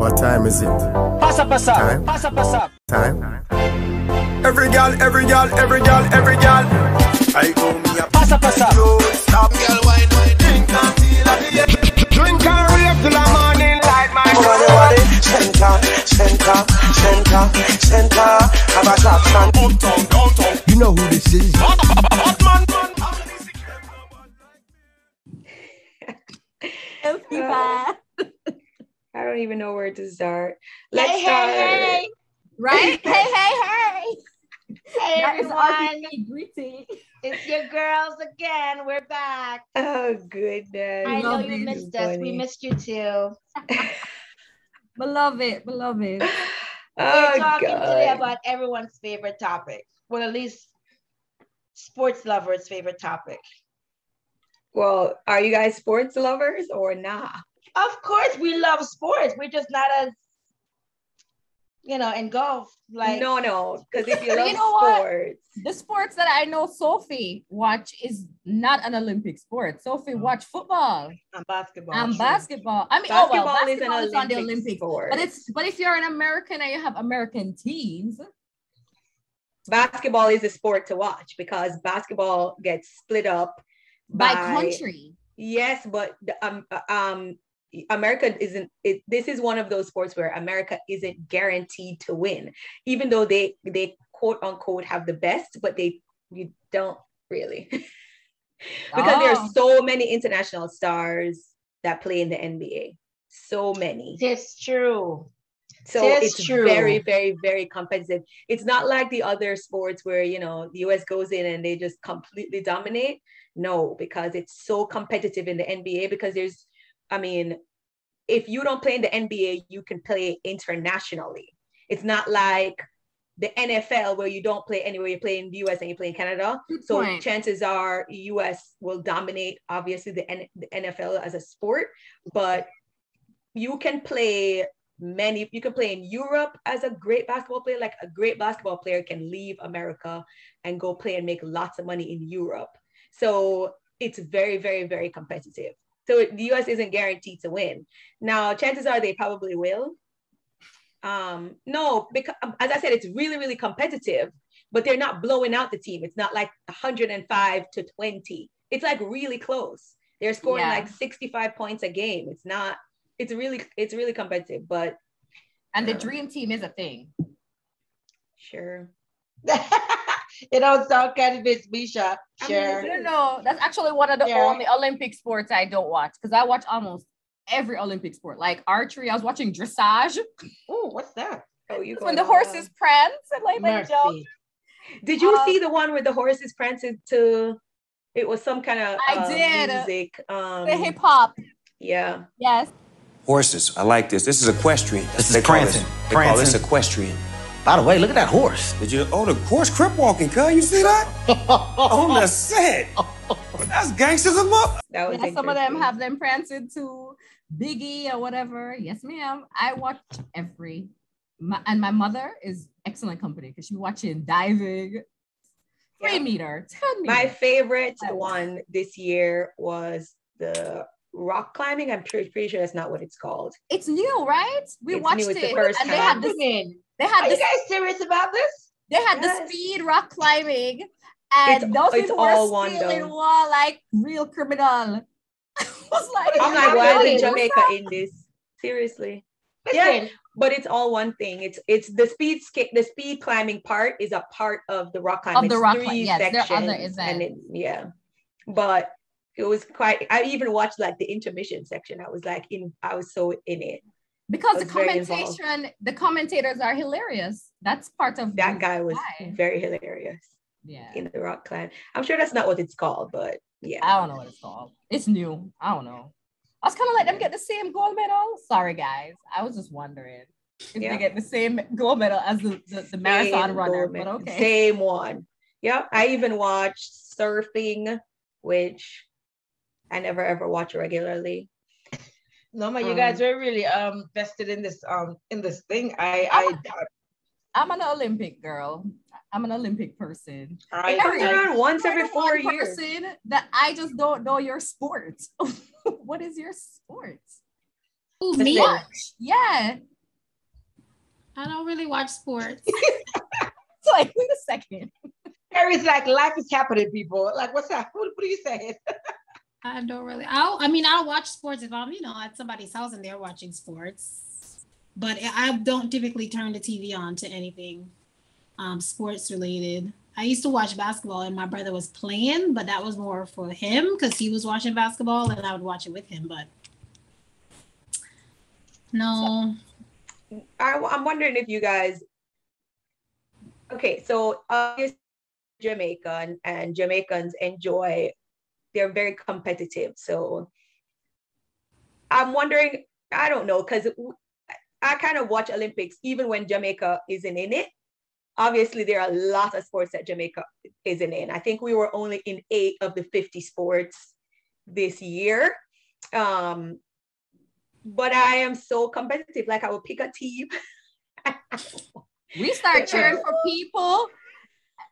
What time is it? Passa, passa, Time? passa, passa. Time? Every gal, every gal, every gal, every gal. I go me a Passa, passa. don't stop, girl, wine, drink until I get. Drink and rave till the morning light, my What it? Center, center, center, center. Have a shot, stand. Uptown, downtown. You know who this is. Batman. I don't even know where to start. Let's start. Hey. Right? Hey, That is everyone. RPP greeting. It's your girls again. We're back. Oh, goodness. I know love you it. missed us. We missed you too. Beloved. We're Oh, talking today God. about everyone's favorite topic. Well, at least sports lovers' favorite topic. Well, are you guys sports lovers or not? Of course, we love sports. We're just not as, engulfed. Like No, because if you love You know what? sports, The sports that I know Sophie watch is not an Olympic sport. Sophie watch football and basketball. and true. basketball. I mean, basketball is an basketball is on the Olympic Olympics. sport. But if you're an American and you have American teams, basketball is a sport to watch because basketball gets split up by country. Yes, but America isn't. This is one of those sports where America isn't guaranteed to win, even though they quote unquote have the best, but you don't really because there are so many international stars that play in the NBA. So many. It's true. So It's it's true. very, very, very competitive. It's not like the other sports where, the US goes in and they just completely dominate. No, because it's so competitive in the NBA because if you don't play in the NBA, you can play internationally. It's not like the NFL where you don't play anywhere. You play in the US and you play in Canada. So chances are US will dominate, obviously, the NFL as a sport, but you can play in Europe as a great basketball player. Like a great basketball player can leave America and go play and make lots of money in Europe. So it's very, very, very competitive. So the US isn't guaranteed to win. Now, chances are they probably will. No, because as I said, it's really, really competitive, but they're not blowing out the team. It's not like 105-20. It's like really close. They're scoring like 65 points a game. It's really competitive, And the dream team is a thing. Sure. You don't sound convinced, Misha. Sure. No, that's actually one of the only Olympic sports I don't watch because I watch almost every Olympic sport. Like archery, I was watching dressage. Oh, what's that? Oh, It's when the horses prance and like they jump. Did you see the one where the horses pranced to? It was some kind of music. The hip hop. Yeah. Yes. Horses. I like this. This is equestrian. This is They call prancing. They call this Prancing. equestrian. By the way, look at that horse. Did you? Oh, the horse crip walking, cuz. You see that? On the set. That's gangsters of up. That was Some of them interesting. have them prancing to Biggie or whatever. Yes, ma'am. I watch and my mother is excellent company because she's watching diving, 3 meter, 10 meter. My favorite one this year was the rock climbing. I'm pretty sure that's not what it's called. It's new, right? We It's watched new. It's the it, first and they time. had this. Are you guys serious about this? They had Yes. the speed rock climbing, and those it's people all were one, stealing though. wall like real criminal. I was like, I'm like, I'm why doing is it. Jamaica in this? Seriously. Listen, But it's all one thing. It's the speed climbing part is a part of the rock climbing. Of the It's rock 3 climb- yes, there are sections, other events. and but it was quite. I even watched like the intermission section. I was so in it. because I the was very involved. commentators are hilarious. That's part of That the guy was why. very hilarious Yeah, in the rock climb. I'm sure that's not what it's called, but yeah. I don't know what it's called. It's new. I don't know. I was kind of let them get the same gold medal. Sorry, guys. I was just wondering if they get the same gold medal as the marathon runner. But okay. Same one. Yeah. I even watched surfing, which I never ever watch regularly. no, man, you guys are really vested in this thing. I'm an Olympic girl. I'm an Olympic person. It comes around once every 4 years. Person that I just don't know your sport. What is your sport? Me? Yeah. I don't really watch sports. It's like, wait a second. Carrie's like, life is happening, people. Like, what's that? What are you saying? I don't really. I'll watch sports if I'm, at somebody's house and they're watching sports. But I don't typically turn the TV on to anything sports related. I used to watch basketball and my brother was playing, but that was more for him because he was watching basketball and I would watch it with him. But no. I'm wondering if you guys. Okay, so obviously Jamaican and Jamaicans they're very competitive. So I'm wondering, I don't know, because I kind of watch Olympics even when Jamaica isn't in it. Obviously, there are a lot of sports that Jamaica isn't in. I think we were only in 8 of the 50 sports this year. But I am so competitive. Like I will pick a team. We start cheering for people.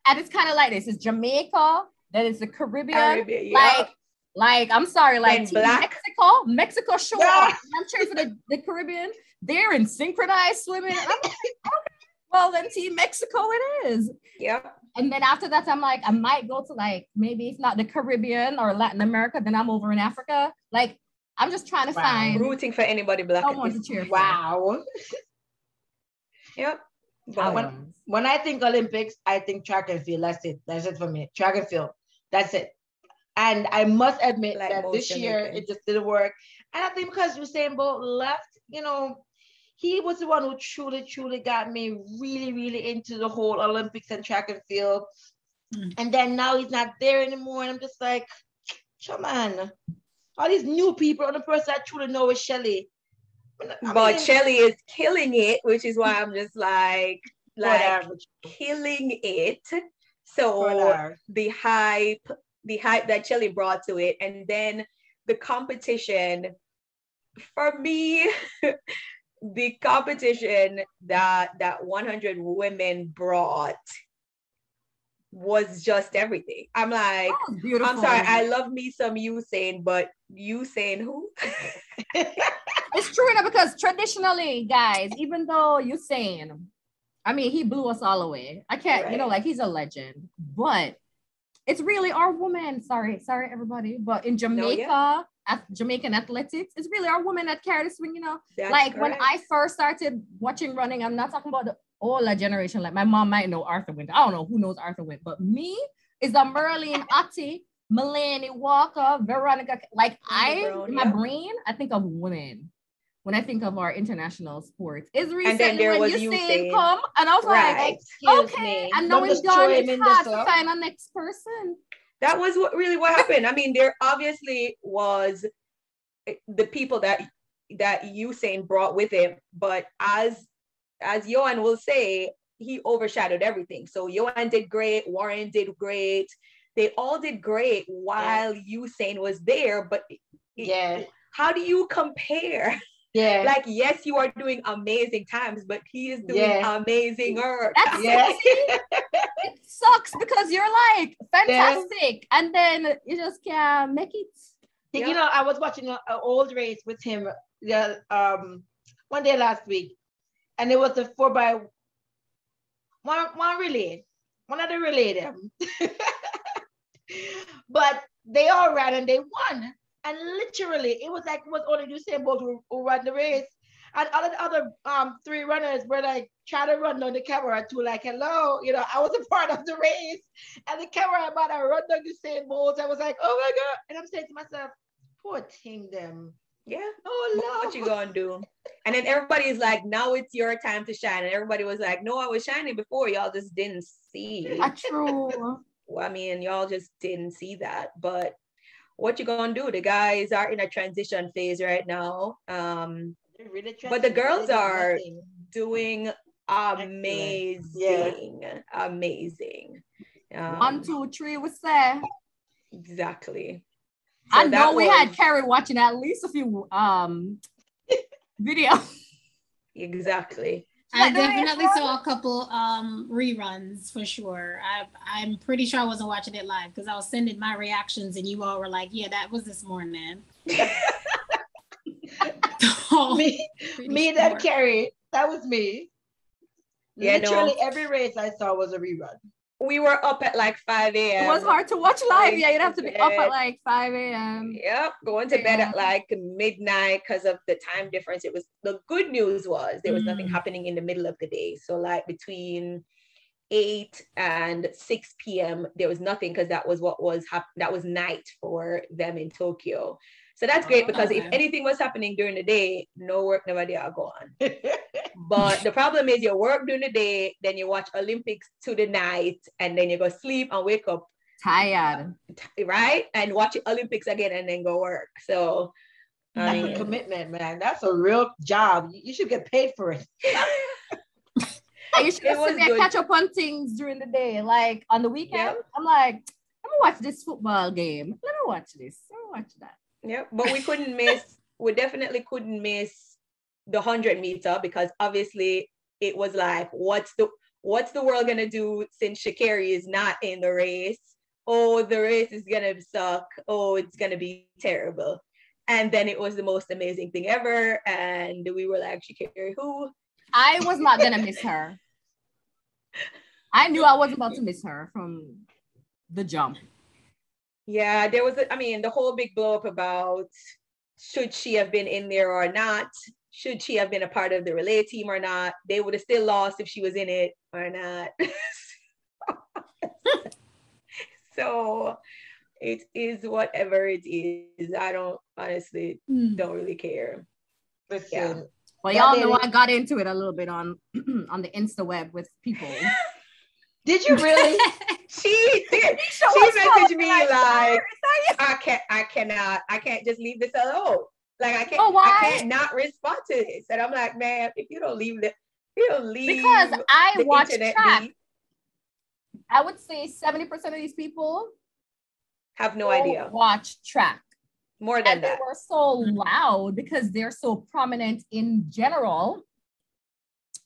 And it's kind of like this. It's Jamaica. Then it's the Caribbean. Yeah. Like, I'm sorry, like Team Black. Mexico show up. I'm cheering for the Caribbean. They're in synchronized swimming. I'm like, okay, well, then Team Mexico it is. Yeah. And then after that, I'm like, I might go to like, maybe if not the Caribbean or Latin America, then I'm over in Africa. Like, I'm just trying to find. Rooting for anybody Black. Someone to cheer for. Wow. Yep. But when I think Olympics, I think track and field. That's it. That's it for me. Track and field. That's it. And I must admit that this year it just didn't work. And I think because Usain Bolt left, he was the one who truly got me really, really into the whole Olympics and track and field. And then now he's not there anymore. And I'm just like, come on. All these new people, and the person I truly know is Shelly. But Shelly is killing it, which is why I'm just like killing it. So the hype that Shelly brought to it, and then the competition for me, the competition that 100 women brought was just everything. I'm like, I'm sorry, I love me some Usain, but Usain who? It's true enough because traditionally, guys, even though Usain, I mean, he blew us all away. I can't, like he's a legend, but it's really our women. Sorry, everybody. But in Jamaica, Jamaican athletics, it's really our women that carry the swing, That's like correct. When I first started watching running, I'm not talking about the older generation. Like my mom might know Arthur Wint. I don't know who knows Arthur Wint, but me is the Merlene Ottey, Melanie Walker, Veronica. Like in my brain, I think of women when I think of our international sports. It's recently when Usain come, and I was like, okay, and now it's done. It's hard to find a next person. That was what happened. I mean, there obviously was the people that Usain brought with him, but as Johan will say, he overshadowed everything. So Johan did great, Warren did great. They all did great while Usain was there, but how do you compare? Yeah. Like, yes, you are doing amazing times, but he is doing amazing work. It sucks because you're like fantastic, and then you just can't make it. I was watching an old race with him one day last week, and it was a 4x1 relay. One of the relay them. But they all ran and they won. And literally, it was only Usain Bolt who ran the race. And all the other 3 runners were like trying to run on the camera to like, hello, I was a part of the race. And the cameraman run down Usain Bolt. I was like, oh my God. And I'm saying to myself, poor thing them. Yeah. Oh no. What you gonna do? And then everybody is like, now it's your time to shine. And everybody was like, no, I was shining before. Y'all just didn't see. True. Well, I mean, y'all just didn't see that. But what you gonna do? The guys are in a transition phase right now. But the girls are doing amazing. Amazing. 1, 2, 3 we say. Exactly. So I know we had Carrie watching at least a few videos. Exactly. I definitely saw a couple reruns for sure. I'm pretty sure I wasn't watching it live because I was sending my reactions and you all were like, yeah, that was this morning. me, that Carrie, that was me. Literally every race I saw was a rerun. We were up at like 5 a.m. It was hard to watch live. Yeah, you'd have to be up at like 5 a.m. Yep, going to bed at like midnight because of the time difference. It was, the good news was there was nothing happening in the middle of the day. So like between 8 and 6 p.m. there was nothing, because that was what was that was night for them in Tokyo. So that's great, because if anything was happening during the day, no work, never did I go on. But the problem is you work during the day, then you watch Olympics to the night, and then you go sleep and wake up tired, right? And watch Olympics again and then go work. So that's a commitment, man. That's a real job. You should get paid for it. You should sit there, catch up on things during the day. Like on the weekend, I'm like, let me watch this football game. Let me watch this. Let me watch that. Yeah, but we couldn't miss, we definitely couldn't miss the 100 meter, because obviously it was like, what's the world gonna do since Sha'Carri is not in the race? Oh, the race is gonna suck. Oh, it's gonna be terrible. And then it was the most amazing thing ever. And we were like, Sha'Carri, who? I was not gonna miss her. I knew I wasn't about to miss her from the jump. Yeah, there was, the whole big blow up about should she have been in there or not? Should she have been a part of the relay team or not? They would have still lost if she was in it or not. So it is whatever it is. I don't don't really care. Listen. Yeah. Well, y'all know I got into it a little bit on the Insta web with people. Did you really? She did. She messaged me like, I can't just leave this alone. Like I can't not respond to this. And I'm like, man, if you don't leave because I watch track. I would say 70% of these people have no idea. Watch track. More than that. They were so loud because they're so prominent in general,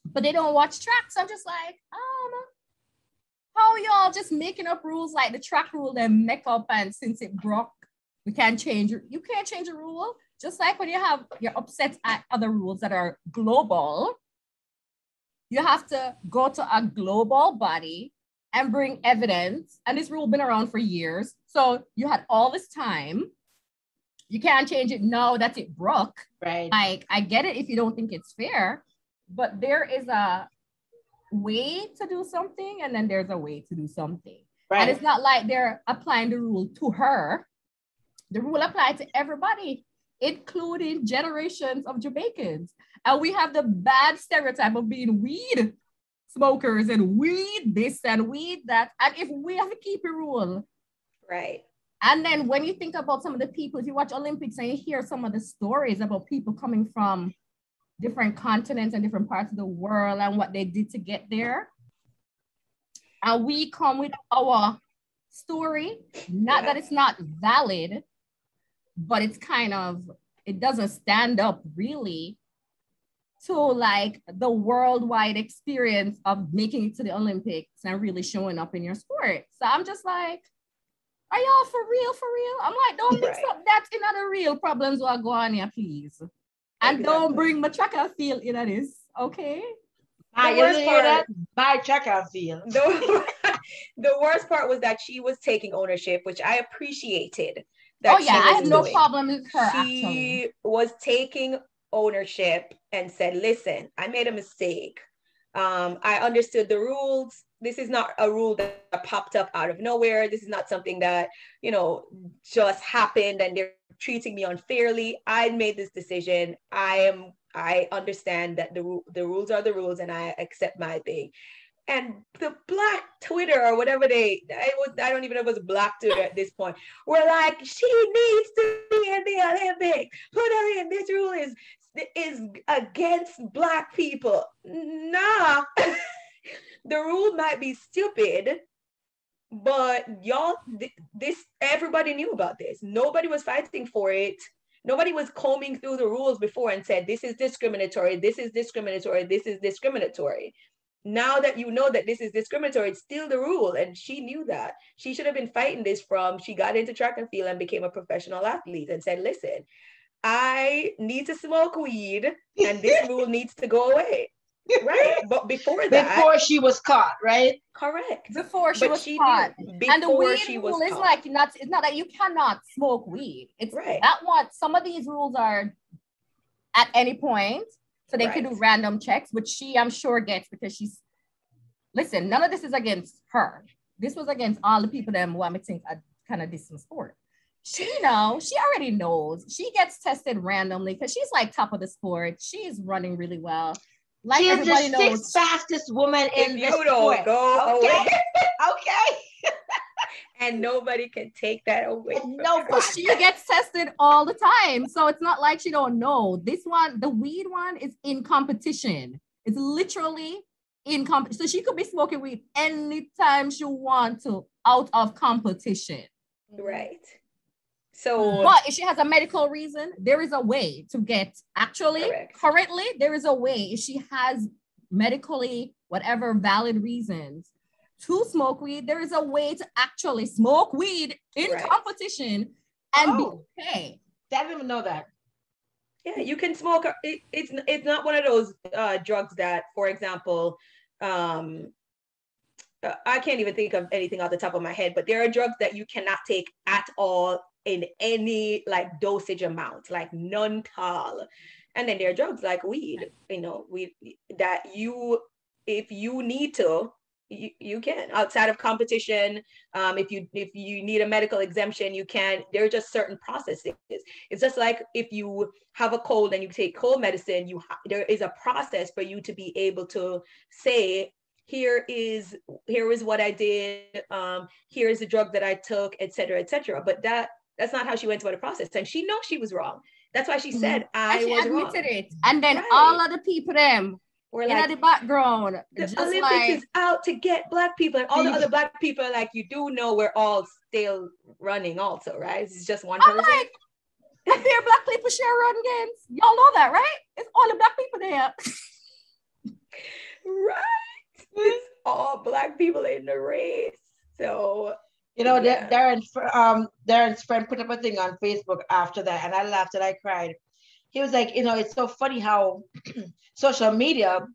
but they don't watch track. So I'm just like, how y'all just making up rules like the track rule and make up, and since it broke, we can't change it. You can't change a rule. Just like when you're upset at other rules that are global, you have to go to a global body and bring evidence. And this rule been around for years. So you had all this time. You can't change it now that it broke. Right. Like, I get it if you don't think it's fair, but there is a way to do something, and then there's a way to do something. Right. And it's not like they're applying the rule to her. The rule applied to everybody, including generations of Jamaicans. And we have the bad stereotype of being weed smokers and weed this and weed that. And if we have to keep a rule. Right. And then when you think about some of the people, if you watch Olympics and you hear some of the stories about people coming from different continents and different parts of the world and what they did to get there. And we come with our story, not that it's not valid, but it's kind of, it doesn't stand up really to like the worldwide experience of making it to the Olympics and really showing up in your sport. So I'm just like, are y'all for real? For real? I'm like, don't mix up that in other real problems while go on here, please. And don't bring my track and field in this, okay? My track and field. The worst part was that she was taking ownership, which I appreciated. I have no problem with her. She was taking ownership and said, listen, I made a mistake. I understood the rules. This is not a rule that popped up out of nowhere. This is not something that, just happened and they're treating me unfairly. I made this decision. I understand that the rules are the rules, and I accept my thing. And the Black Twitter or whatever I don't even know if it was Black Twitter at this point, were like, she needs to be in the Olympics. Put her in. This rule is against Black people. Nah. The rule might be stupid, but y'all, everybody knew about this. Nobody was fighting for it. Nobody was combing through the rules before and said, this is discriminatory, this is discriminatory, this is discriminatory. Now that you know that this is discriminatory, it's still the rule. And she knew that. She should have been fighting this from, she got into track and field and became a professional athlete and said, listen, I need to smoke weed and this rule needs to go away. Right. But before she was caught, right? Correct. Before she was caught. And the weed rule is like it's not that you cannot smoke weed. It's right. That one. Some of these rules are at any point, so they can do random checks, which I'm sure gets because she's. Listen, none of this is against her. This was against all the people that want me to think kind of distant sport. She already knows. She gets tested randomly because she's like top of the sport. She's running really well. Like she is the sixth fastest woman in the sport. Go okay. away. Okay. And nobody can take that away. Nobody. She gets tested all the time. So it's not like she don't know. This one, the weed one, is in competition. It's literally in competition. So she could be smoking weed anytime she wants to out of competition. Right. So, but if she has a medical reason, there is a way to get currently, there is a way if she has medically whatever valid reasons to smoke weed, there is a way to actually smoke weed in competition and be okay. I didn't even know that. Yeah, you can smoke. It's not one of those drugs that, for example, I can't even think of anything off the top of my head, but there are drugs that you cannot take at all in any like dosage amount, like none at all. And then there are drugs like weed, weed that if you need to, you can outside of competition. If you need a medical exemption, you can. There are just certain processes. It's just like if you have a cold and you take cold medicine, there is a process for you to be able to say, here is what I did. Here is the drug that I took, et cetera, et cetera. But that's not how she went through the process, and she knows she was wrong. That's why she said I was wrong. It. And then all of the people were in the background. The Olympics is out to get Black people, and all the other Black people are like, you do know we're all still running also, right? It's just one person. Like, the bare Black people share run games. Y'all know that, right? It's all the Black people there. Right. It's all Black people in the race. So Darren's friend put up a thing on Facebook after that, and I laughed and I cried. He was like, it's so funny how social media,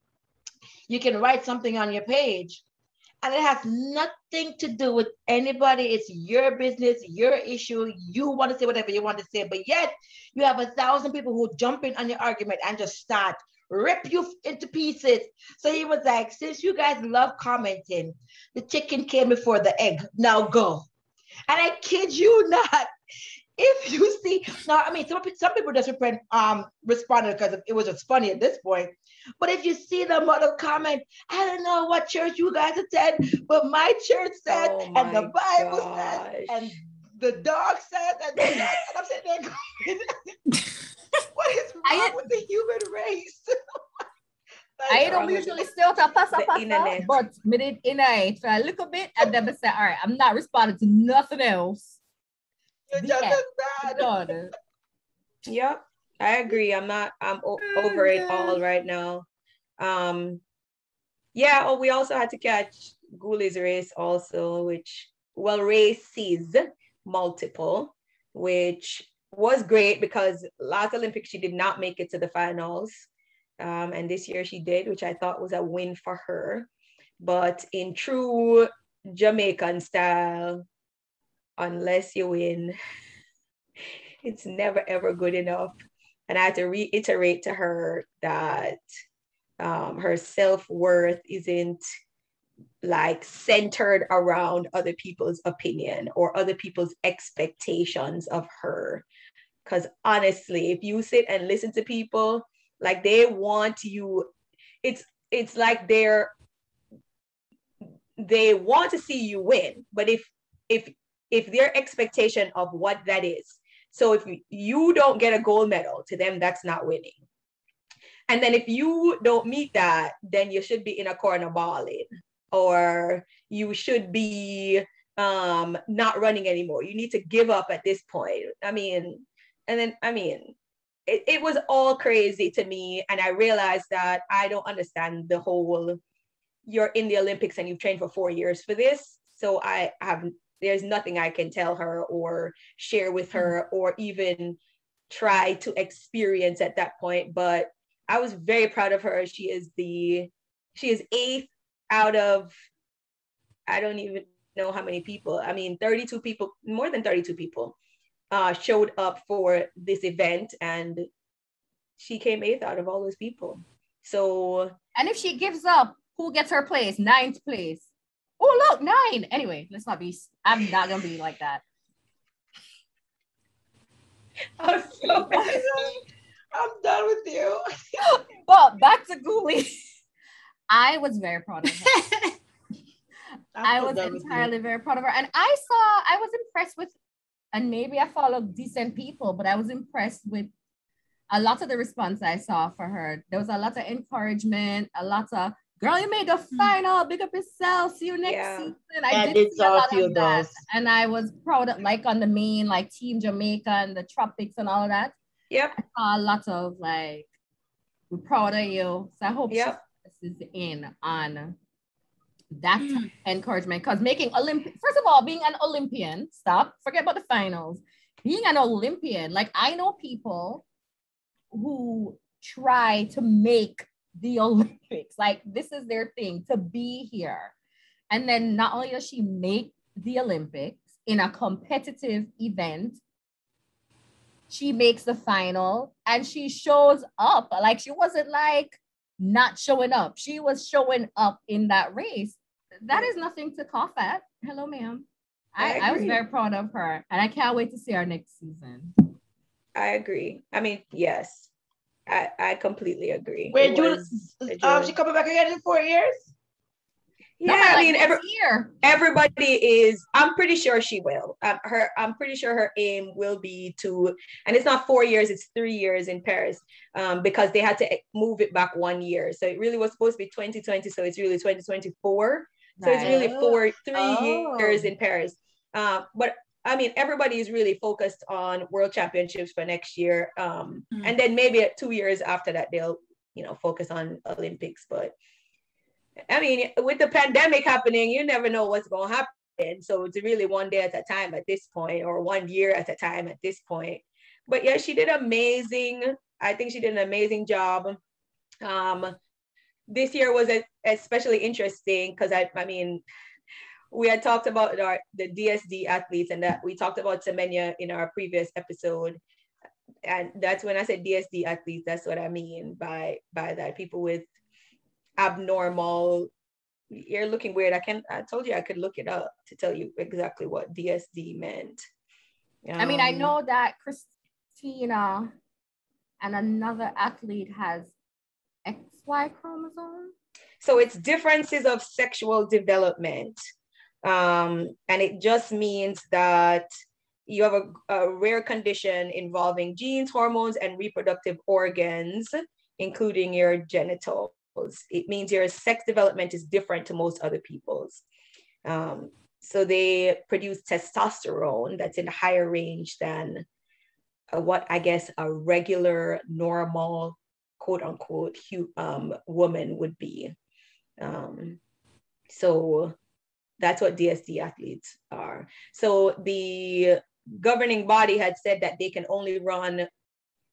you can write something on your page and it has nothing to do with anybody. It's your business, your issue. You want to say whatever you want to say, but yet you have 1,000 people who jump in on your argument and just start rip you into pieces. So he was like, since you guys love commenting, the chicken came before the egg. Now go. And I kid you not. If you see, some people just responded because it was just funny at this point. But if you see the mother comment, I don't know what church you guys attend, but my church said, and the Bible said, and the dog said, and I'm sitting there going, what is wrong with the human race? I don't usually still to pass, but me did in it for a little bit, and then I said, all right, I'm not responding to nothing else. You're just as bad. Yep, I agree. I'm over it all right now. We also had to catch Goule's race also, races multiple, which was great because last Olympics she did not make it to the finals. And this year she did, which I thought was a win for her. But in true Jamaican style, unless you win, it's never ever good enough. And I had to reiterate to her that her self-worth isn't like centered around other people's opinion or other people's expectations of her. Because honestly, if you sit and listen to people, like they want you, it's like they want to see you win. But if their expectation of what that is, so if you don't get a gold medal, to them, that's not winning. And then if you don't meet that, then you should be in a corner bawling, or you should be not running anymore. You need to give up at this point. It was all crazy to me. And I realized that I don't understand the whole, you're in the Olympics and you've trained for 4 years for this. So there's nothing I can tell her or share with her or even try to experience at that point. But I was very proud of her. She is 8th out of, I don't even know how many people. I mean, 32 people, more than 32 people showed up for this event, and she came 8th out of all those people. So, and if she gives up, who gets her place? 9th place. Oh, look, 9. Anyway, I'm not gonna be like that. I'm so I'm done with you. But back to Goule. I was very proud of her. I was entirely very proud of her. And I was impressed with, and maybe I follow decent people, but I was impressed with a lot of the response I saw for her. There was a lot of encouragement, a lot of, girl, you made the final, big up yourself, see you next season. I did see a lot of that. And I was proud of, like, on the main, like, Team Jamaica and the Tropics and all of that. Yep. I saw a lot of, like, we're proud of you. So I hope this is in on that encouragement, because making first of all, being an Olympian, forget about the finals, being an Olympian, like, I know people who try to make the Olympics, like, this is their thing, to be here. And then not only does she make the Olympics in a competitive event, she makes the final and she shows up. Like, she wasn't like not showing up. She was showing up in that race. That is nothing to cough at. Hello, ma'am. I was very proud of her, and I can't wait to see her next season. I agree. I mean, yes, I completely agree. Wait, she coming back again in 4 years? Yeah, no, I mean, everybody is. I'm pretty sure she will. I'm pretty sure her aim will be to, and it's not 4 years; it's 3 years in Paris, because they had to move it back 1 year. So it really was supposed to be 2020. So it's really 2024. So it's really 3 years in Paris. But I mean, everybody is really focused on World Championships for next year, and then maybe 2 years after that they'll, focus on Olympics. But I mean, with the pandemic happening, you never know what's going to happen. So it's really 1 day at a time at this point, or 1 year at a time at this point. But yeah, she did amazing. I think she did an amazing job. This year was especially interesting because I mean, we had talked about the DSD athletes, and that we talked about Semenya in our previous episode. And that's when I said DSD athletes, that's what I mean by that. People with abnormal, you're looking weird. I told you I could look it up to tell you exactly what DSD meant. I mean, I know that Christina and another athlete has XY chromosome. So it's differences of sexual development. And it just means that you have a rare condition involving genes, hormones, and reproductive organs, including your genitals. It means your sex development is different to most other people's. So they produce testosterone that's in a higher range than what I guess a regular, normal, quote unquote, woman would be. So that's what DSD athletes are. So the governing body had said that they can only run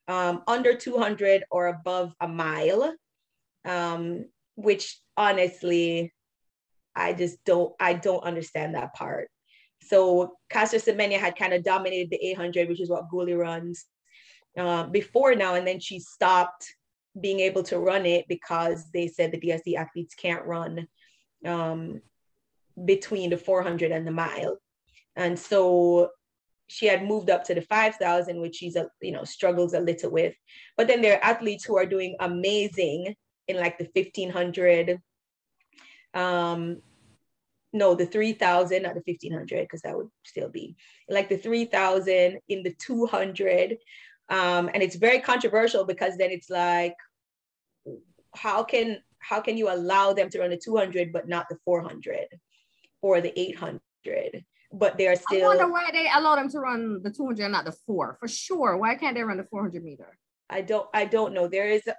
under 200 or above a mile, which honestly, I don't understand that part. So Caster Semenya had kind of dominated the 800, which is what Goule runs before now. And then she stopped being able to run it because they said the DSD athletes can't run between the 400 and the mile. And so she had moved up to the 5,000, which she's, struggles a little with. But then there are athletes who are doing amazing in like the 1,500, the 3,000, not the 1,500, because that would still be like the 3,000 in the 200. And it's very controversial because then it's like, how can you allow them to run the 200 but not the 400 or the 800? But they're still. I wonder why they allow them to run the 200 and not the 4. For sure, why can't they run the 400 meter? I don't know.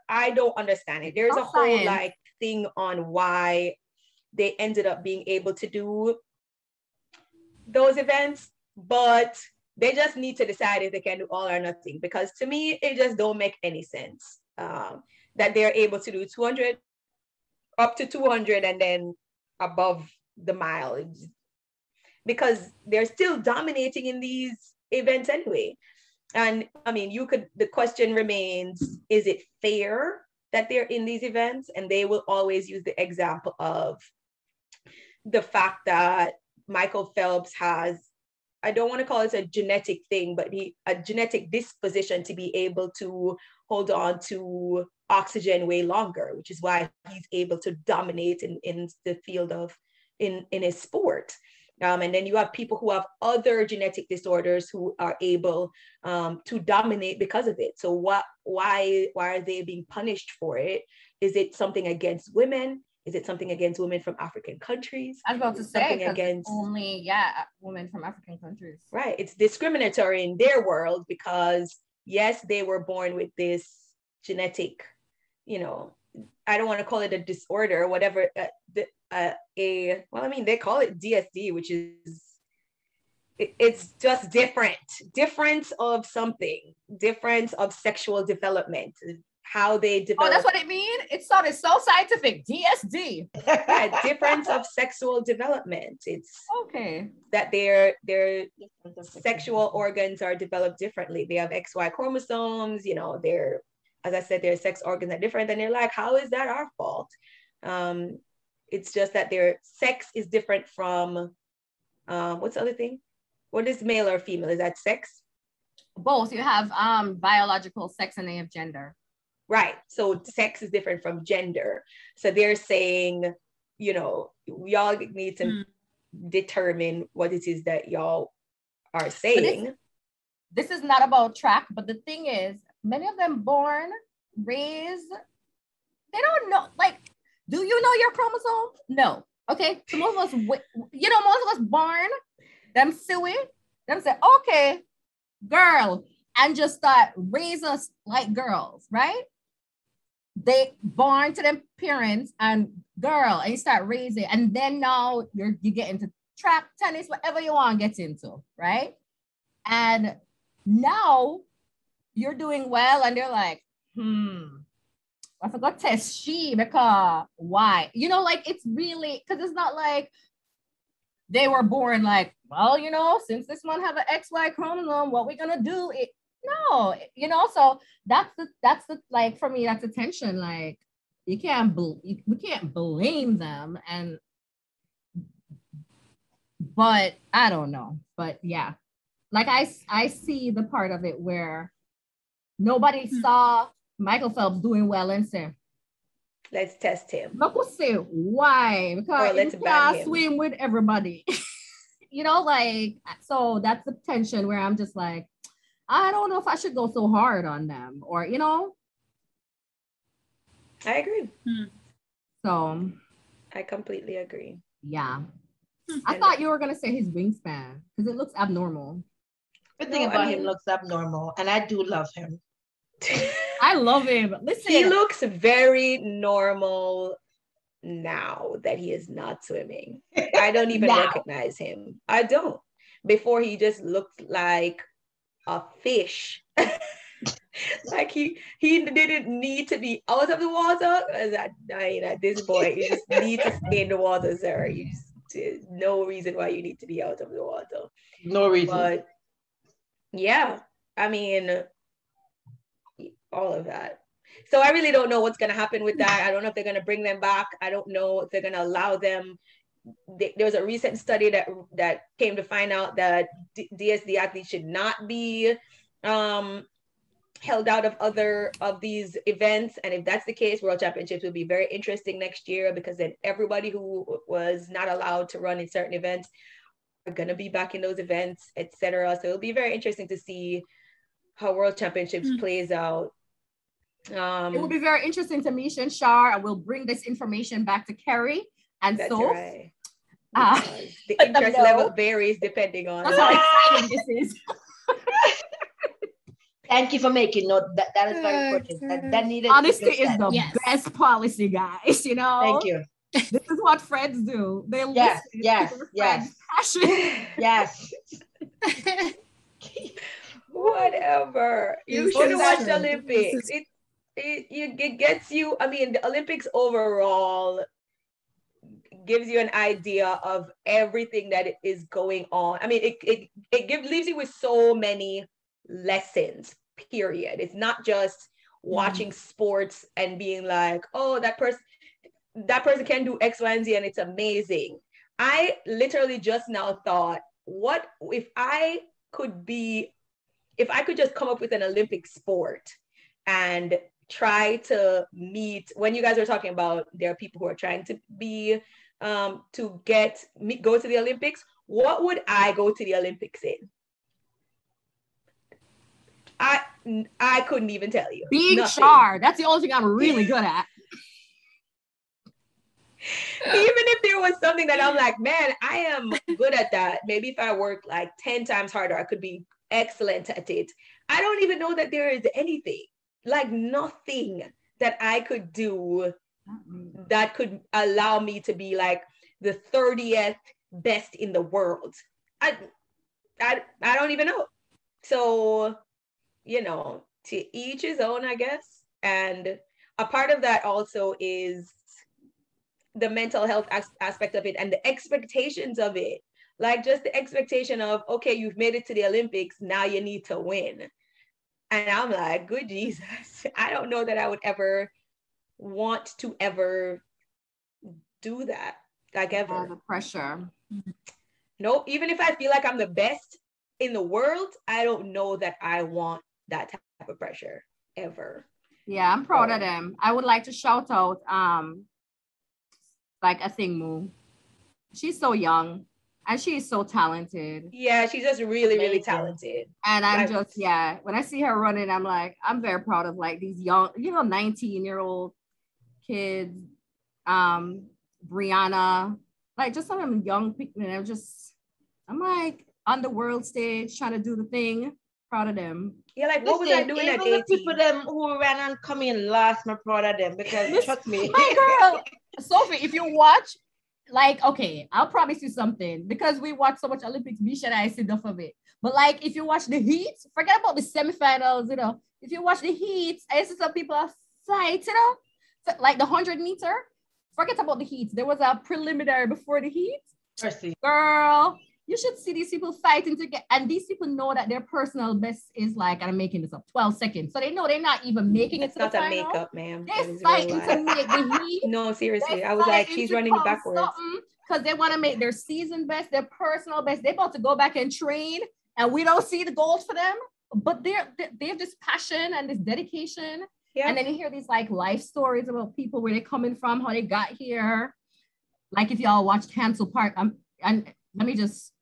I don't understand it. There's a whole like thing on why they ended up being able to do those events, but they just need to decide if they can do all or nothing, because to me, it just don't make any sense. that they're able to do 200 up to 200 and then above the mile, because they're still dominating in these events anyway. And I mean, the question remains, is it fair that they're in these events? And they will always use the example of the fact that Michael Phelps has, I don't want to call it a genetic thing, but a genetic disposition to be able to hold on to oxygen way longer, which is why he's able to dominate in the field of, in his sport. And then you have people who have other genetic disorders who are able to dominate because of it. So why are they being punished for it? Is it something against women? Is it something against women from African countries? I was about to say, something against only, women from African countries. Right. It's discriminatory in their world because, yes, they were born with this genetic, I don't want to call it a disorder, whatever, they call it DSD, which is, it's just difference of something, difference of sexual development, how they develop. Oh, that's what it means? It sounded so scientific, DSD. Yeah, difference of sexual development. It's okay that their sexual organs are developed differently. They have XY chromosomes, as I said, their sex organs are different, and they're like, how is that our fault? It's just that their sex is different from, what's the other thing? What is male or female? Is that sex? Both. You have biological sex and they have gender. Right. So sex is different from gender. So they're saying, y'all need to determine what it is that y'all are saying. This is not about track, but the thing is, many of them born, raised, they don't know, do you know your chromosome? No. Okay. So most of us born, them suey, them say, okay, girl, and just start raise us like girls, right? They born to them parents and girl, and you start raising, and then now you get into track, tennis, whatever you want to get into, right? And now you're doing well, and they're like, I forgot to test she because why? It's really, because it's not like they were born like, well, since this one have an XY chromosome, what we gonna do? No, so that's the like, for me, that's the tension. Like, we can't blame them, but I don't know. But yeah, like I see the part of it where nobody saw Michael Phelps doing well and say, let's test him. But we'll say why? Because he can't swim with everybody. So that's the tension where I'm just like, I don't know if I should go so hard on them, or I agree. So I completely agree. Yeah. I thought you were gonna say his wingspan because it looks abnormal. The thing about him looks abnormal, and I do love him. I love him. Listen, he looks very normal now that he is not swimming. I don't even recognize him. I don't. Before, he just looked like a fish. Like he didn't need to be out of the water. This boy, you just need to stay in the water, sir. There's no reason why you need to be out of the water. No reason. But yeah, I mean, all of that. So I really don't know what's going to happen with that. I don't know if they're going to bring them back. I don't know if they're going to allow them. There was a recent study that came to find out that DSD athletes should not be held out of these events. And if that's the case, World Championships will be very interesting next year, because then everybody who was not allowed to run in certain events are going to be back in those events, etc. So it'll be very interesting to see how World Championships plays out. It will be very interesting to me and Shar, and we'll bring this information back to Carrie and that's Soph. Right. The interest level varies depending on how exciting this is. Thank you for making note. That is very important. That needed. Honesty is the best policy, guys. Thank you. This is what friends do. They yes. Passion. Yes. Whatever. You should watch the Olympics. it gets you. I mean, the Olympics overall gives you an idea of everything that is going on. I mean, it leaves you with so many lessons, period. It's not just watching sports and being like, oh, that person can do X, Y, and Z, and it's amazing. I literally just now thought, what if I could just come up with an Olympic sport and try to meet, when you guys are talking about there are people who are trying to be go to the Olympics, what would I go to the Olympics in? I couldn't even tell you. Being Char, that's the only thing I'm really good at. Even if there was something that I'm like, man, I am good at that. Maybe if I work like 10 times harder, I could be excellent at it. I don't even know that there is anything, like nothing that I could do that could allow me to be like the 30th best in the world. I don't even know. So, you know, to each his own, I guess. And a part of that also is the mental health aspect of it and the expectations of it. Like just the expectation of, okay, you've made it to the Olympics, now you need to win. And I'm like, good Jesus, I don't know that I would ever want to ever do that, like ever. The pressure. Nope, even if I feel like I'm the best in the world, I don't know that I want that type of pressure ever. Yeah, I'm proud of them. I would like to shout out like Athingmu. She's so young and she's so talented. Yeah, she's just really, really talented. And I'm just, when I see her running, I'm like, I'm very proud of like these young, 19-year-old kids, Brianna, like just some of them young people. And I'm like on the world stage trying to do the thing. Proud of them. Yeah, like what was I doing at 18? The people them who ran and come in last, I'm proud of them because trust me. My girl, Sophie, if you watch, like, okay, I'll promise you something because we watch so much Olympics, Bisha and I see enough of it. But like, if you watch the heats, forget about the semifinals, if you watch the heats, I see some people are fight, like the 100-meter, forget about the heats. There was a preliminary before the heats. Mercy. Girl, you should see these people fighting together. And these people know that their personal best is like, and I'm making this up, 12 seconds. So they know they're not even making it to the final. It's not a makeup, ma'am. They're fighting to make the heat. No, seriously. I was like, she's running it backwards. Because they want to make their season best, their personal best. They're about to go back and train. And we don't see the goals for them. But they have this passion and this dedication. Yeah. And then you hear these like life stories about people, where they're coming from, how they got here. Like if y'all watched Hansel Park, and let me just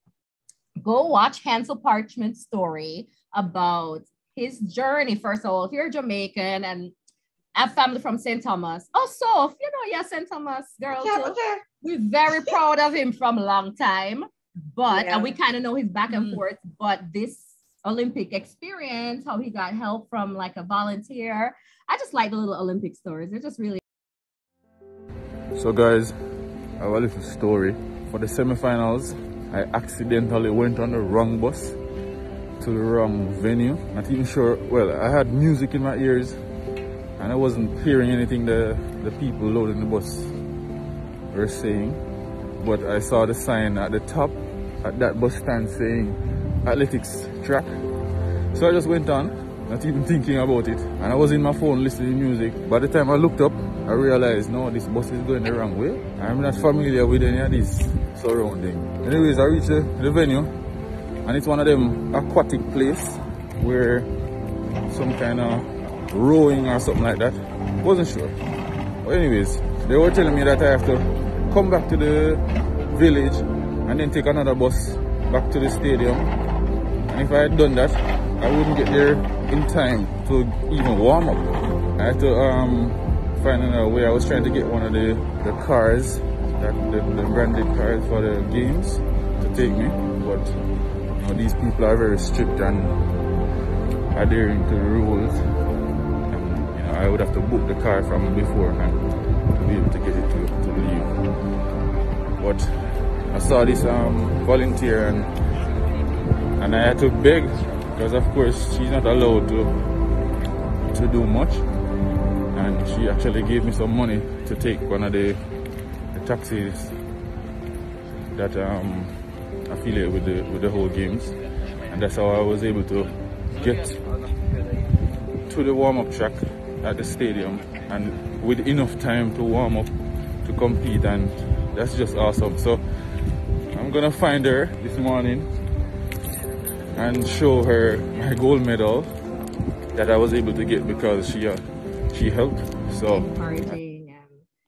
go watch Hansel Parchment's story about his journey. First of all, if you're Jamaican and have family from St. Thomas. Also, St. Thomas girl. Yeah, too. Okay. We're very proud of him from a long time, and we kind of know his back and forth. But this Olympic experience, how he got help from like a volunteer. I just like the little Olympic stories. They're just really. So guys, I have a little story. For the semifinals, I accidentally went on the wrong bus to the wrong venue. Not even sure, I had music in my ears and I wasn't hearing anything the people loading the bus were saying. But I saw the sign at the top at that bus stand saying athletics track. So I just went on, not even thinking about it. And I was in my phone listening to music. By the time I looked up, I realized, no, this bus is going the wrong way. I'm not familiar with any of this surrounding. Anyways, I reached the venue, and it's one of them aquatic place where some kind of rowing or something like that. Wasn't sure. But anyways, they were telling me that I have to come back to the village and then take another bus back to the stadium. And if I had done that, I wouldn't get there in time to even warm up. I had to find another way. I was trying to get one of the cars, the branded cars for the games to take me, but these people are very strict and adhering to the rules. And, I would have to book the car from beforehand to be able to get it to leave. But I saw this volunteer and I had to beg, because of course she's not allowed to do much. and she actually gave me some money to take one of the taxis that affiliate with the whole games, and that's how I was able to get to the warm-up track at the stadium, and with enough time to warm up to compete, and that's just awesome. So I'm gonna find her this morning and show her my gold medal that I was able to get because she helped. So encouraging,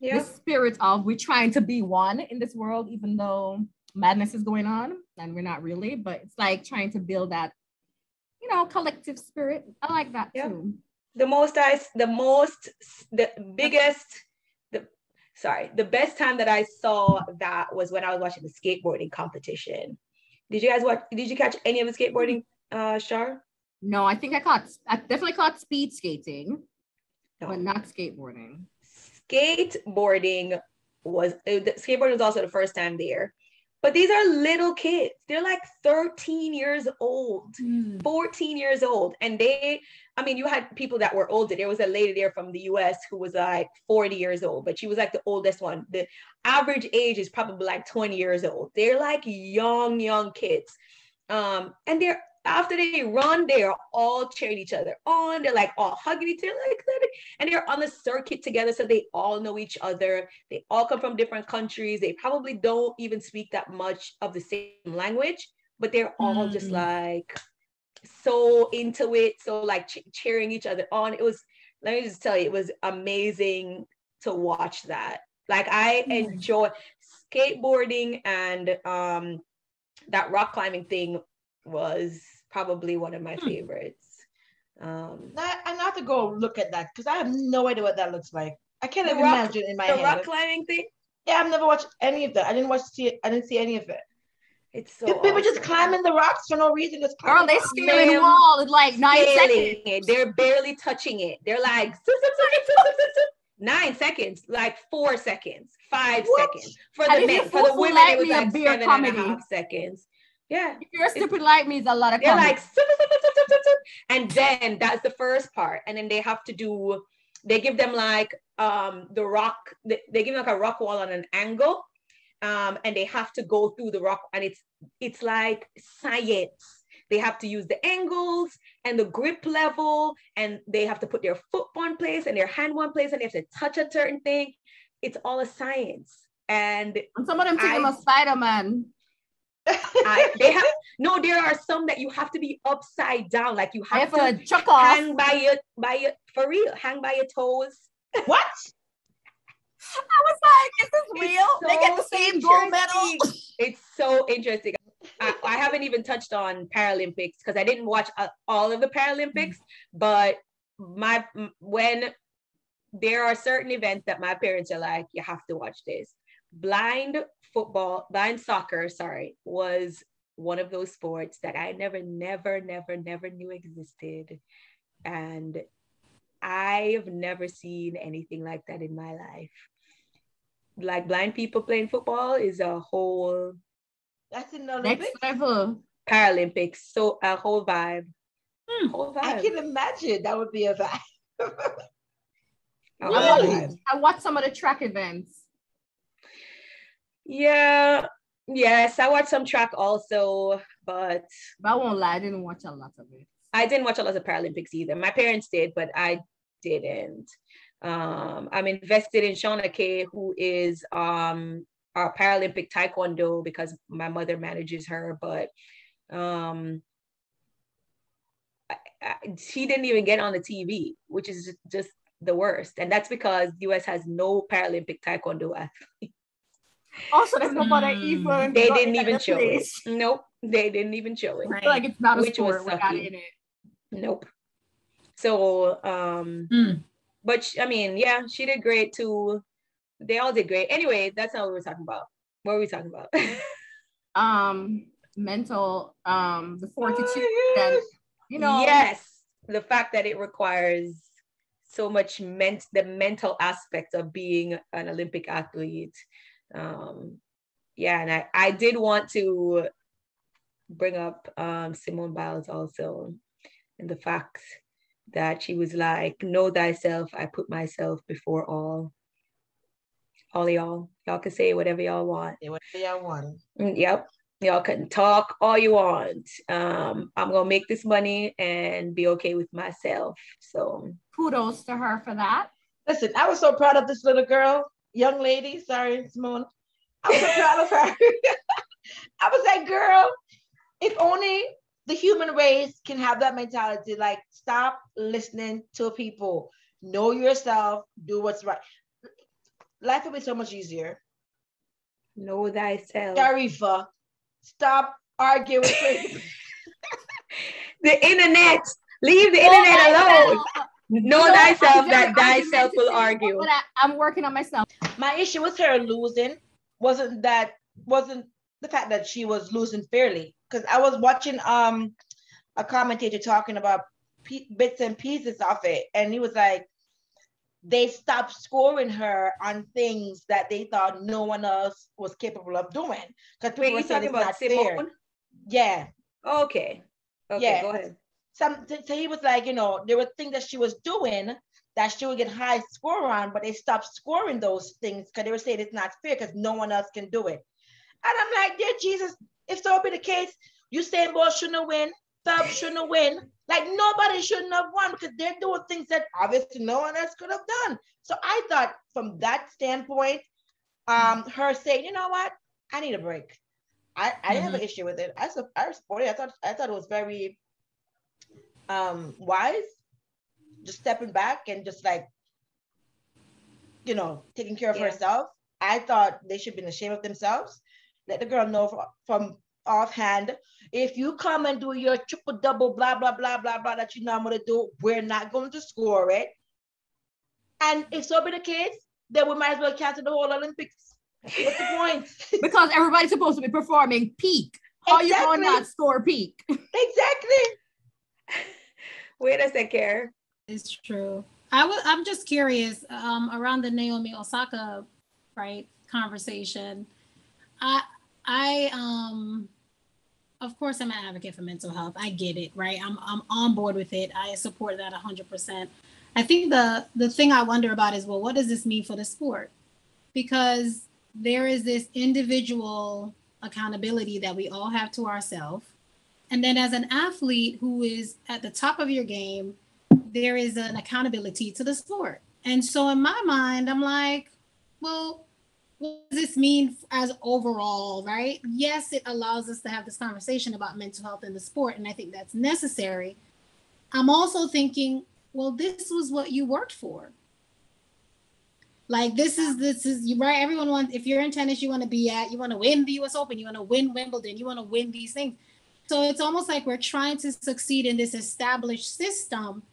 and the spirit of we're trying to be one in this world, even though madness is going on and we're not really, but it's like trying to build that, collective spirit. I like that too. The best time that I saw that was when I was watching the skateboarding competition. Did you catch any of the skateboarding, Shar? No, I think I definitely caught speed skating, but not skateboarding. Skateboarding was also the first time there. But these are little kids. They're like 13 years old, 14 years old. And you had people that were older. There was a lady there from the US who was like 40 years old, but she was like the oldest one. The average age is probably like 20 years old. They're like young kids. And after they run, they are all cheering each other on. They're like all hugging each other, and they're on the circuit together, so they all know each other. They all come from different countries. They probably don't even speak that much of the same language, but they're all just like so into it, so like cheering each other on. Let me just tell you, it was amazing to watch that. Like I enjoy skateboarding, and that rock climbing thing was probably one of my favorites. I have to go look at that because I have no idea what that looks like. I can't even imagine in my head. The rock climbing thing? Yeah, I've never watched any of that. I didn't see any of it. It's so people just climbing the rocks for no reason. Just girl, they scaling wall in like 9 seconds. They're barely touching it. They're like 9 seconds, like 4 seconds, 5 seconds. For the men, for the women, it was like 7.5 seconds. Yeah. If you're stupid like me, it's a lot of they're like, and then that's the first part. And then they give them like the rock, they give them like a rock wall on an angle. And they have to go through the rock, and it's like science. They have to use the angles and the grip level, and they have to put their foot one place and their hand one place, and they have to touch a certain thing. It's all a science. And some of them think I'm a Spider-Man. There are some that you have to be upside down, like you have to chuck off. Hang by your for real, hang by your toes. What? I was like, is this real? So they get the same gold medal. It's so interesting. I haven't even touched on Paralympics because I didn't watch all of the Paralympics, but when there are certain events that my parents are like, you have to watch this. Blind soccer, was one of those sports that I never knew existed. And I have never seen anything like that in my life. Like blind people playing football is a whole... That's another next level. Paralympics, so a whole vibe. Whole vibe. I can imagine that would be a vibe. Really? I watched some of the track events. Yeah, yes, I watched some track also, but I won't lie, I didn't watch a lot of it. I didn't watch a lot of Paralympics either. My parents did, but I didn't. I'm invested in Sha'Carri, who is our Paralympic Taekwondo, because my mother manages her, but she didn't even get on the TV, which is just the worst. And that's because the US has no Paralympic Taekwondo athletes. Also, there's nobody even. They didn't even show it. Nope, they didn't even show it. Right. Like it's not a sport. We're not in it. Nope. So, but yeah, she did great too. They all did great. Anyway, that's not what we're talking about. What were we talking about? Mental, the fortitude that, Yes, the fact that it requires so much the mental aspect of being an Olympic athlete. And I did want to bring up Simone Biles also, and the fact that she was like, know thyself, I put myself before all y'all. Y'all can say whatever y'all want. Say whatever y'all want. Yep. Y'all can talk all you want. I'm gonna make this money and be okay with myself. So kudos to her for that. Listen, I was so proud of this little girl, young lady. Sorry, Simone. I was so proud of her. I was like, girl, if only the human race can have that mentality, like stop listening to people. Know yourself, do what's right. Life will be so much easier. Know thyself. Sharifa, stop arguing with the internet. Leave the internet alone. Know thyself, that thyself will argue. But I'm working on myself. My issue with her losing wasn't the fact that she was losing fairly. Because I was watching a commentator talking about bits and pieces of it, and he was like, they stopped scoring her on things that they thought no one else was capable of doing. Because people were saying it's not fair. Yeah. Okay. Yeah. Go ahead. So he was like, there were things that she was doing that she would get high score on, but they stopped scoring those things because they were saying it's not fair because no one else can do it. And I'm like, dear Jesus, if so be the case, Usain Bolt shouldn't win, Phelps shouldn't win. Like nobody shouldn't have won because they're doing things that obviously no one else could have done. So I thought from that standpoint, her saying, you know what, I need a break. I didn't have an issue with it. I supported it. I thought it was very wise, just stepping back and just like, taking care of herself. I thought they should be ashamed of themselves. Let the girl know from offhand, if you come and do your triple double blah blah blah blah blah that you know I'm gonna do, we're not going to score it. And if so be the case, then we might as well cancel the whole Olympics. What's the point? Because everybody's supposed to be performing peak. How you gonna not score peak? Exactly. Wait a second. It's true. I'm just curious around the Naomi Osaka conversation. Of course, I'm an advocate for mental health. I get it, right? I'm on board with it. I support that 100%. I think the thing I wonder about is, well, what does this mean for the sport? Because there is this individual accountability that we all have to ourselves. And then as an athlete who is at the top of your game, there is an accountability to the sport. And so in my mind, I'm like, well, what does this mean as overall, right? Yes, it allows us to have this conversation about mental health in the sport, and I think that's necessary. I'm also thinking, well, this was what you worked for. Like this is right. Everyone wants, if you're in tennis, you want to win the US Open, you want to win Wimbledon, you want to win these things. So it's almost like we're trying to succeed in this established system.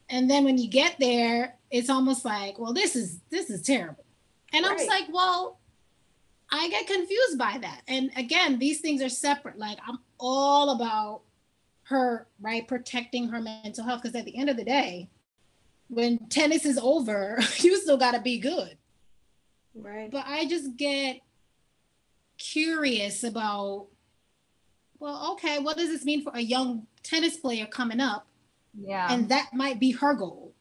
And then when you get there, it's almost like, well, this is terrible. And right. I'm just like, well, I get confused by that. And again, these things are separate. Like I'm all about her, right, protecting her mental health. Because at the end of the day, when tennis is over, you still got to be good. Right. But I just get curious about, well, okay, what does this mean for a young tennis player coming up? Yeah. And that might be her goal,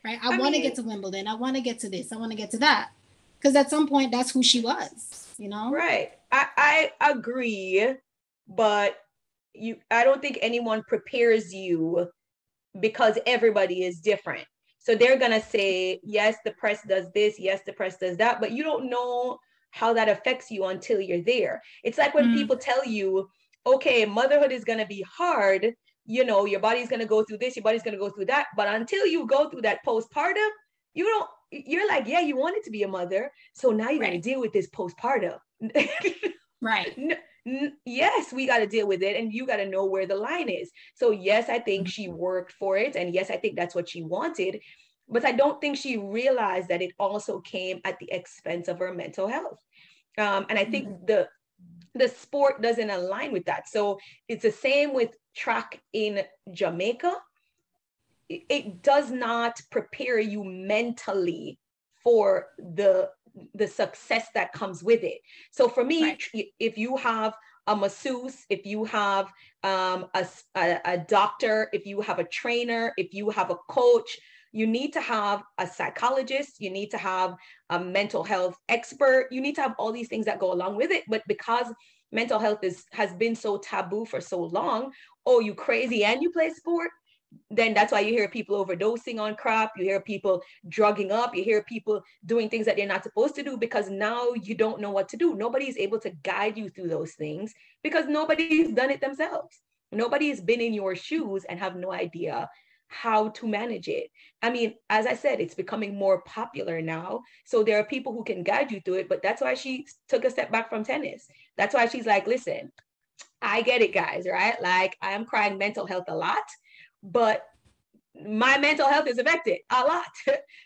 right? I want to get to Wimbledon. I want to get to this. I want to get to that. Because at some point, that's who she was, Right. I agree. But I don't think anyone prepares you because everybody is different. So they're going to say, yes, the press does this. Yes, the press does that. But you don't know how that affects you until you're there. It's like when people tell you, okay, motherhood is going to be hard. Your body's going to go through this, your body's going to go through that. But until you go through that postpartum, you're like, yeah, you wanted to be a mother. So now you're going to deal with this postpartum. Right. Yes, we got to deal with it. And you got to know where the line is. So yes, I think she worked for it. And yes, I think that's what she wanted. But I don't think she realized that it also came at the expense of her mental health. And I think the sport doesn't align with that. So it's the same with track in Jamaica. It does not prepare you mentally for the success that comes with it. So for me, if you have a masseuse, if you have a doctor, if you have a trainer, if you have a coach, you need to have a psychologist, you need to have a mental health expert, you need to have all these things that go along with it. But because mental health has been so taboo for so long, oh, you crazy and you play sport? Then that's why you hear people overdosing on crap, you hear people drugging up, you hear people doing things that they're not supposed to do, because now you don't know what to do. Nobody's able to guide you through those things because nobody's done it themselves. Nobody's been in your shoes and have no idea how to manage it. I mean, as I said, it's becoming more popular now. So there are people who can guide you through it, but that's why she took a step back from tennis. That's why she's like, listen, I get it, guys, right? Like, I am crying mental health a lot, but my mental health is affected a lot.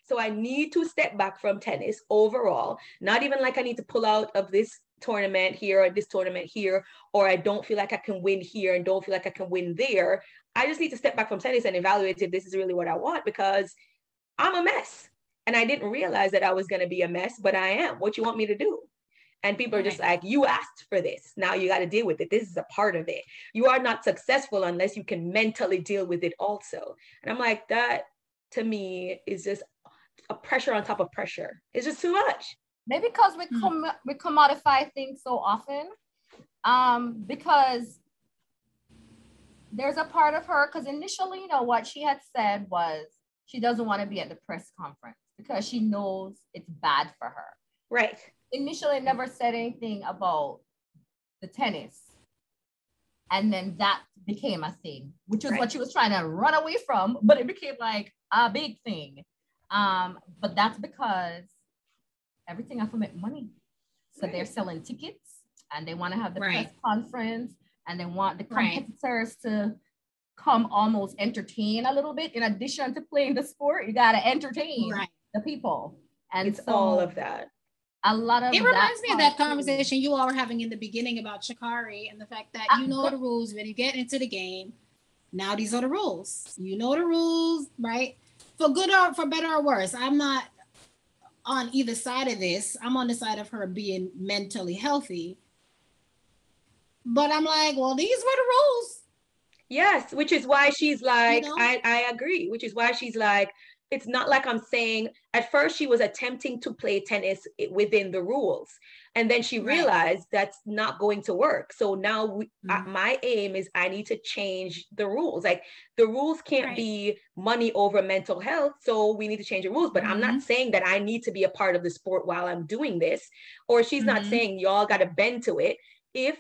So I need to step back from tennis overall. Not even like I need to pull out of this tournament here or this tournament here, or I don't feel like I can win here and don't feel like I can win there. I just need to step back from tennis and evaluate if this is really what I want, because I'm a mess. And I didn't realize that I was going to be a mess, but I am. What you want me to do? And people are just like, you asked for this. Now you got to deal with it. This is a part of it. You are not successful unless you can mentally deal with it also. And I'm like, that to me is just a pressure on top of pressure. It's just too much. Maybe because we commodify things so often. Because there's a part of her, because initially, you know, what she had said was she doesn't want to be at the press conference because she knows it's bad for her. Right. Initially never said anything about the tennis. And then that became a thing, which is what she was trying to run away from, but it became like a big thing. But that's because everything have to make money. So they're selling tickets and they want to have the press conference and they want the competitors to come almost entertain a little bit. In addition to playing the sport, you got to entertain the people. And it's all of that. A lot of it reminds me of that conversation you all were having in the beginning about Sha'Carri and the fact that you know the rules when you get into the game. Now these are the rules. You know the rules, right? For good or for better or worse. I'm not on either side of this. I'm on the side of her being mentally healthy. But I'm like, well, these were the rules. Yes, which is why she's like, you know? I agree, which is why she's like, it's not like I'm saying, at first she was attempting to play tennis within the rules. And then she realized that's not going to work. So now my aim is I need to change the rules. Like the rules can't be money over mental health. So we need to change the rules. But I'm not saying that I need to be a part of the sport while I'm doing this. Or she's not saying y'all got to bend to it. If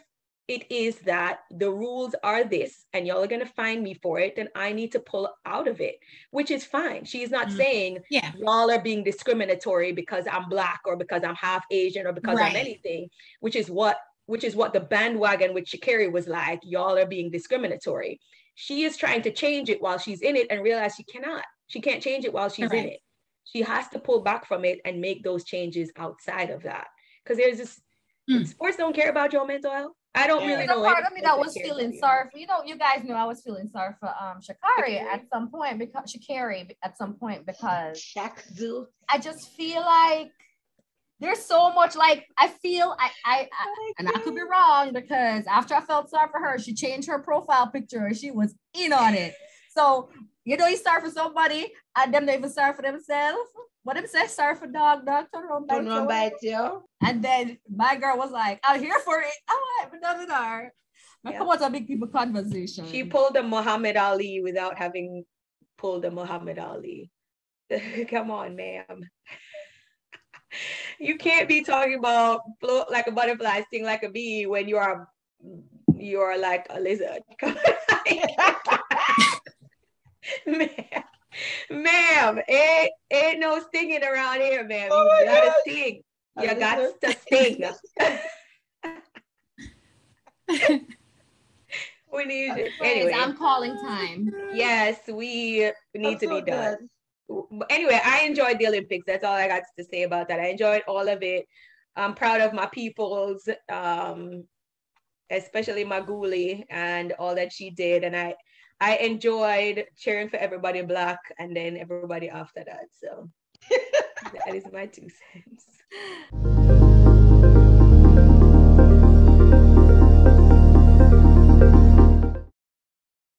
it is that the rules are this and y'all are going to find me for it, then I need to pull out of it, which is fine. She's not saying y'all are being discriminatory because I'm Black or because I'm half Asian or because I'm anything, which is what the bandwagon with Sha'Carri was like, y'all are being discriminatory. She is trying to change it while she's in it and realize she can't change it while she's in it. She has to pull back from it and make those changes outside of that. Because there's this, sports don't care about your mental health. I don't really know. Part of me that was feeling sorry for, you guys know I was feeling sorry for Sha'Carri at some point because I just feel like there's so much, like I feel I and I could be wrong, because after I felt sorry for her, she changed her profile picture and she was in on it. So you sorry for somebody and them they even sorry for themselves. What if say sorry for dog, turn around bite you. And then my girl was like, I'm here for it. I'm like, but no. Come on, a big people conversation. She pulled a Muhammad Ali without having pulled a Muhammad Ali. Come on, ma'am. You can't be talking about float like a butterfly, sting like a bee when you are like a lizard. Ma'am, ain't no stinging around here, ma'am. You gotta sting. You got to sting. We need it. Anyway, I'm calling time. Yes, we need to be done. Anyway, I enjoyed the Olympics. That's all I got to say about that. I enjoyed all of it. I'm proud of my peoples, especially my Goule and all that she did. And I enjoyed cheering for everybody Black and then everybody after that. So that is my 2 cents.